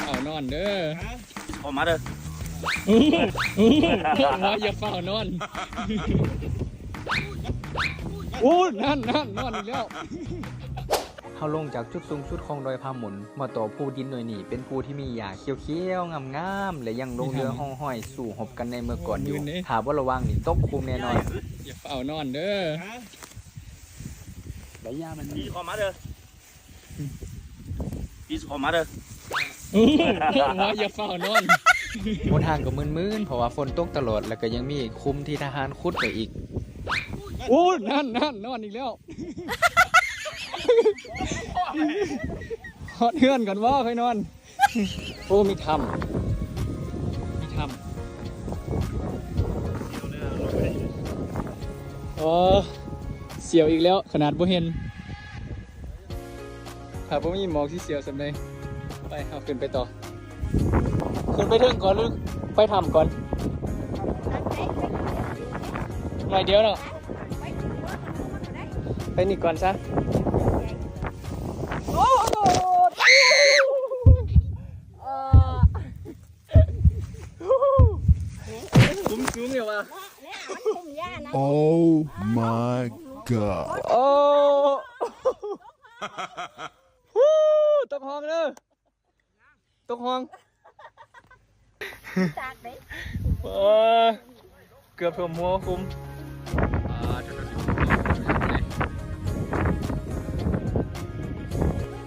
เฝ้านอนเด้อ ออกมาเด้อ ว่าอย่าเฝ้านอนโอ้นั่นนอนอีกแล้วเขาลงจากจุดสูงสุดของดอยพาหมุนมาต่อภูดินหน่อยนี่เป็นภูที่มีหญ้าเขียวๆงามๆและยังลงเรือห้องห้อยสู่หบกันในเมื่อก่อนอยู่ถามว่าระวังนี่ตกคุมแน่นอนอย่าเฝ้านอนเด้อใบหญ้ามัน พี่ออกมาเด้อพี่ออกมาเด้อ ว่าอย่าเฝ้านอนบนทางก็มึนๆเพราะว่าฝนตกตลอดแล้วก็ยังมีคุมที่ทหารขุดไปอีกโอ้นั่นนอนอีกแล้วฮอดเฮือนก่อนว่าค่อยนอนโอ้มีทำอ๋อเสียวอีกแล้วขนาดบ่เห็นถ้าบ่มีหมอกที่เสียวสำเร็จไปเอาขึ้นไปต่อขึ้นไปถึงก่อนหรือไปทำก่อนหน่อยเดียวเนาะไปนี่ก่อนซะโอ้โหคุ้มสูงอยู่ว่ะ Oh my god. โอ้ตกห้องเลยตกห้องเกือบถ่วมหัวคุ้ม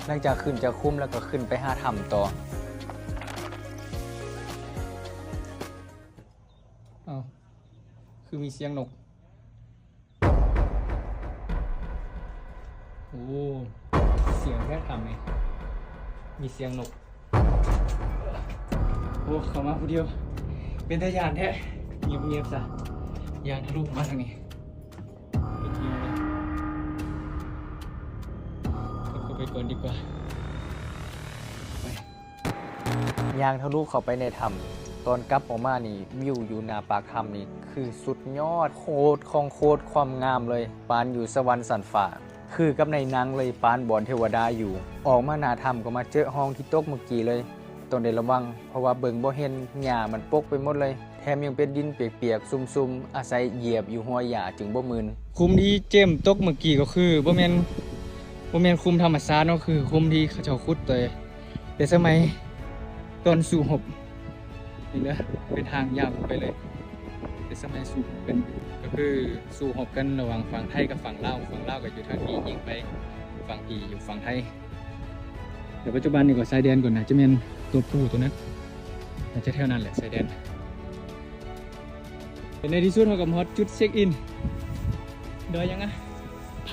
หลังจากขึ้นจากคุ้มแล้วก็ขึ้นไปหาถ้ำต่ออ้าวคือมีเสียงนกโอ้เสียงแค่ทำไงมีเสียงนกโอ้เข้ามาผู้เดียวเป็นทายานแท้เงียบๆซะยานทะลุมาทางนี้เป็นเงียบเลยเข้าไปก่อนดีกว่าไปยางทะลุเข้าไปในถ้ำตอนกลับออกมานี่วิวอยู่หน้าปากถ้ำนี่คือสุดยอดโคตรของโคตรความงามเลยปานอยู่สวรรค์สันฟ้าคือกับในหนังเลยปานบอนเทวดาอยู่ออกมาหน้าถ้ำก็มาเจอห้องที่ตกเมื่อกี้เลยต้องได้ระวังเพราะว่าเบิ่งบ่เห็นหญ้ามันปกไปหมดเลยแถมยังเป็นดินเปียกๆซุ่มๆอาศัยเหยียบอยู่หัวหญ้าจึงบ่มึนคุมที่เจมตกเมื่อกี้ก็คือบ่แม่นคุมธรรมชาติเนาะคือคุมที่เขาเจ้าขุดแต่สมัยตอนสู่หบนี่นะเป็นทางยาวไปเลยแต่สมัยสู่เป็นก็คือสู่หบกันระหว่างฝั่งไทยกับฝั่งลาวก็อยู่ทางนี้ยิงไปฝั่งอีอยู่ฝั่งไทยแต่ปัจจุบันนี่ก็ชายแดนก่อนนะจะเป็นตัวผู้ตัวนั้นอาจจะเท่านั้นแหละชายแดนในที่สุดเราก็ฮอตจุดเช็คอินดอยยังไงพ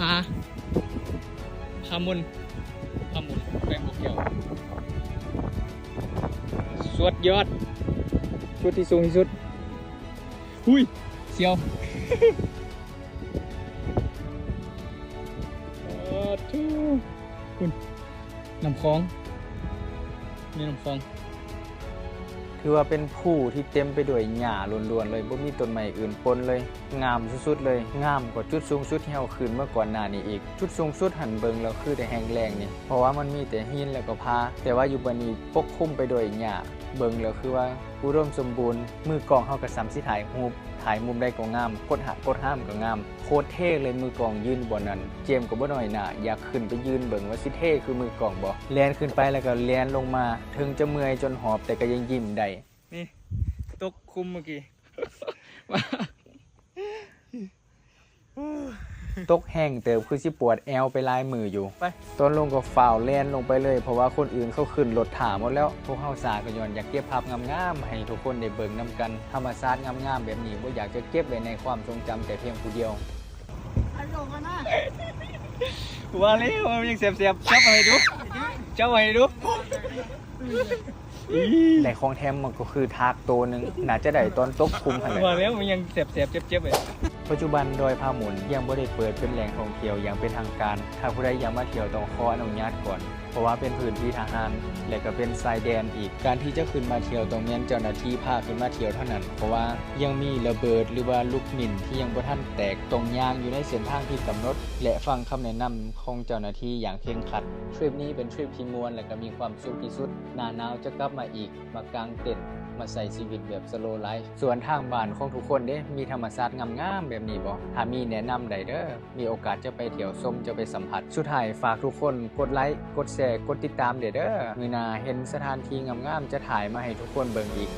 ามุนแบงบกเกี่ยวสวดยอดจุดที่สูงที่สุดหุ้ยเสียวคุณน้ำคลองมีน้ำคลองถือว่าเป็นผู้ที่เต็มไปด้วยหญ้าล้วนๆเลยบ่มีต้นไม้อื่นปนเลยงามสุดๆเลยงามกว่าจุดสูงสุดที่เราขึ้นเมื่อก่อนหน้านี้อีกจุดสูงสุดหันเบิงแล้วคือแต่แห้งแล้งนี่เพราะว่ามันมีแต่หินแล้วก็ผาแต่ว่าอยู่บนนี้ปกคลุมไปด้วยหญ้าเบิงแล้วคือว่าอุดมสมบูรณ์มือกองเฮาก็ซ้ำสิถ่ายรูปถ่ายมุมใดก็งามกดห้ามก็งามโคตรเท่เลยมือกองยืนบนนั้นเจมก็บ่น้อยหน้าอยากขึ้นไปยืนเบิ่งว่าสิเท่คือมือกองบ่แล่นขึ้นไปแล้วก็แล่นลงมาถึงจะเมื่อยจนหอบแต่ก็ยังยิ้มได้นี่ตกคุมเมื่อกี้ ตกแห้งเติมคือสิปวดแอวไปลายมืออยู่ไปตอนลงก็ฝ่าวแล่นลงไปเลยเพราะว่าคนอื่นเขาขึ้นรถถาหมดแล้วพวกเฮาสาก็ย้อนอยากเก็บภาพงามๆให้ทุกคนได้เบิ่งนำกันธรรมชาติงามๆแบบนี้บ่อยากจะเก็บไว้ในความทรงจำแต่เพียงผู้เดียวว่าแล้วมันยังเสียบๆจับมาให้ดูแต่ของแถมมันก็คือทากตัวหนึ่งน่าจะได้ตอนตกคุมขนาดว่าแล้วมันยังเสียบเจ็บเลยปัจจุบันดอยพาหมุนยังไม่ได้เปิดเป็นแหล่งท่องเที่ยวอย่างเป็นทางการถ้าผู้ใดอยากมาเที่ยวต้องขออนุญาตก่อน ราะว่าเป็นพื้นที่ทหารและก็เป็นชายแดนอีกการที่จะขึ้นมาเที่ยวตรงนี้เจ้าหน้าที่พาขึ้นมาเที่ยวเท่านั้นเพราะว่ายังมีระเบิดหรือว่าลูกหมิ่นที่ยังบ่ทันแตกตรงยางอยู่ในเส้นทางที่กำหนดและฟังคำแนะนำของเจ้าหน้าที่อย่างเคร่งครัดทริปนี้เป็นทริปที่ม่วนและก็มีความสุขที่สุดหน้าหนาวจะกลับมาอีกมากางเต็นท์มาใส่ชีวิตแบบสโลว์ไลฟ์ส่วนทางบ้านของทุกคนเด้มีธรรมชาติงามๆแบบนี้บ่ถ้ามีแนะนำใดเด้อมีโอกาสจะไปเที่ยวชมจะไปสัมผัสสุดท้ายฝากทุกคนกดไลค์กดแชร์กดติดตามเด้อมื้อหน้าเห็นสถานที่งามๆจะถ่ายมาให้ทุกคนเบิ่งอีก